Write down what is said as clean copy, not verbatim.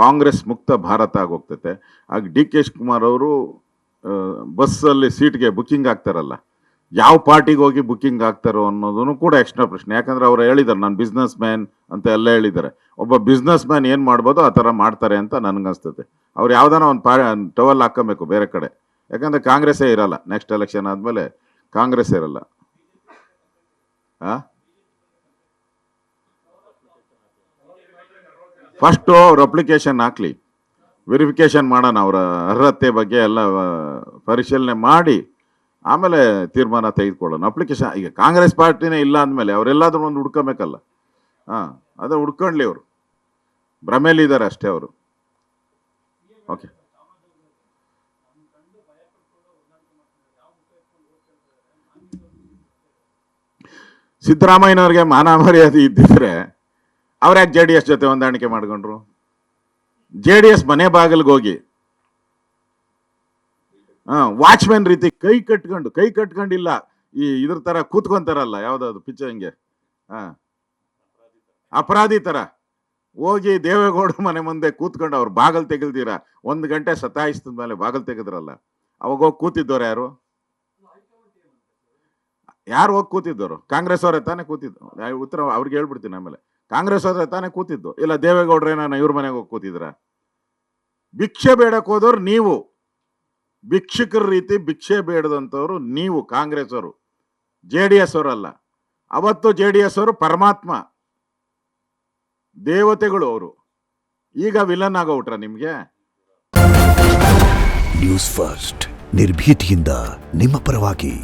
ಕಾಂಗ್ರೆಸ್ ಮುಕ್ತ ಭಾರತ ಆಗೋಗ್ತೈತೆ. ಆಗ D K Shivakumar ಅವರು ಬಸ್ಸಲ್ಲಿ ಸೀಟ್ಗೆ ಬುಕ್ಕಿಂಗ್ ಆಗ್ತಾರಲ್ಲ, ಯಾವ ಪಾರ್ಟಿಗೆ ಹೋಗಿ ಬುಕ್ಕಿಂಗ್ ಆಗ್ತಾರೋ ಅನ್ನೋದನ್ನು ಕೂಡ ಎಕ್ಸ್ಟ್ರಾ ಪ್ರಶ್ನೆ. ಯಾಕಂದ್ರೆ ಅವ್ರು ಹೇಳಿದ್ದಾರೆ ನಾನು ಬಿಸ್ನೆಸ್ ಮ್ಯಾನ್ ಅಂತ ಎಲ್ಲ ಹೇಳಿದ್ದಾರೆ. ಒಬ್ಬ ಬಿಸ್ನೆಸ್ ಮ್ಯಾನ್ ಏನು ಮಾಡ್ಬೋದು ಆ ಥರ ಮಾಡ್ತಾರೆ ಅಂತ ನನಗನ್ಸ್ತದೆ. ಅವ್ರು ಯಾವ್ದಾನ ಒಂದು ಟವಲ್ ಹಾಕೋಬೇಕು ಬೇರೆ ಕಡೆ. ಯಾಕಂದ್ರೆ ಕಾಂಗ್ರೆಸ್ಸೇ ಇರಲ್ಲ, ನೆಕ್ಸ್ಟ್ ಎಲೆಕ್ಷನ್ ಆದಮೇಲೆ ಕಾಂಗ್ರೆಸ್ ಇರಲ್ಲ. ಫಸ್ಟು ಅವ್ರ ಅಪ್ಲಿಕೇಶನ್ ಹಾಕ್ಲಿ, ವೆರಿಫಿಕೇಶನ್ ಮಾಡೋಣ, ಅವರ ಅರ್ಹತೆ ಬಗ್ಗೆ ಎಲ್ಲ ಪರಿಶೀಲನೆ ಮಾಡಿ ಆಮೇಲೆ ತೀರ್ಮಾನ ತೆಗೆದುಕೊಳ್ಳೋಣ. ಅಪ್ಲಿಕೇಶನ್ ಈಗ ಕಾಂಗ್ರೆಸ್ ಪಾರ್ಟಿನೇ ಇಲ್ಲ ಅಂದಮೇಲೆ ಅವರೆಲ್ಲಾದ್ರೂ ಒಂದು ಹುಡ್ಕೊಬೇಕಲ್ಲ. ಅದೇ ಹುಡ್ಕೊಂಡ್ಲಿ, ಅವರು ಭ್ರಮೇಲಿದ್ದಾರೆ ಅಷ್ಟೇ ಅವರು. ಓಕೆ, ಸಿದ್ದರಾಮಯ್ಯನವ್ರಿಗೆ ಮಾನ ಮರ್ಯಾದೆ ಇದ್ದಿದ್ರೆ ಅವ್ರ್ಯಾಕೆ JDS ಜೊತೆ ಹೊಂದಾಣಿಕೆ ಮಾಡ್ಕೊಂಡ್ರು? JDS ಮನೆ ಬಾಗಿಲಿಗೆ ಹೋಗಿ ವಾಚ್ಮ್ಯಾನ್ ರೀತಿ ಕೈ ಕಟ್ಕೊಂಡಿಲ್ಲ, ಈ ಇದ್ರ ತರ ಕೂತ್ಕೊಂತಾರಲ್ಲ, ಯಾವ್ದಾದ್ರು ಪಿಕ್ಚರ್ ಅಪರಾಧಿ ತರ ಹೋಗಿ ದೇವೇಗೌಡ ಮನೆ ಮುಂದೆ ಕೂತ್ಕೊಂಡು ಅವ್ರು ಬಾಗಲ್ ತೆಗೆಲ್ತೀರಾ 1 ಗಂಟೆ ಸತಾಯಿಸಿದ ಮೇಲೆ ಬಾಗಲ್ ತೆಗೆದ್ರಲ್ಲ, ಅವಾಗ ಹೋಗಿ ಕೂತಿದ್ದವ್ರು ಯಾರು ಹೋಗಿ ಕೂತಿದ್ದವರು? ಕಾಂಗ್ರೆಸ್ ಅವರೇ ತಾನೇ ಕೂತಿದ್ದು. ಉತ್ತರ ಅವ್ರಿಗೆ ಹೇಳ್ಬಿಡ್ತೀನಿ ಆಮೇಲೆ. ಕಾಂಗ್ರೆಸ್ ಅವರೇ ತಾನೇ ಕೂತಿದ್ದು, ಇಲ್ಲ ದೇವೇಗೌಡ್ರೇನ ಇವ್ರ ಮನೆಗೆ ಹೋಗಿ ಕೂತಿದ್ರ? ಭಿಕ್ಷೆ ಬೇಡಕ್ಕೆ ಹೋದವ್ರು ನೀವು, ಭಿಕ್ಷುಕರ ರೀತಿ ಭಿಕ್ಷೆ ಬೇಡದಂಥವ್ರು ನೀವು ಕಾಂಗ್ರೆಸ್ ಅವರು, JDS ಅವರಲ್ಲ. ಅವತ್ತು JDS ಅವರು ಪರಮಾತ್ಮ ದೇವತೆಗಳು, ಅವರು ಈಗ ವಿಲನ್ ಆಗೋಟ್ರ ನಿಮ್ಗೆ? ನ್ಯೂಸ್ ಫಸ್ಟ್ ನಿರ್ಭೀತಿಯಿಂದ ನಿಮ್ಮ ಪರವಾಗಿ.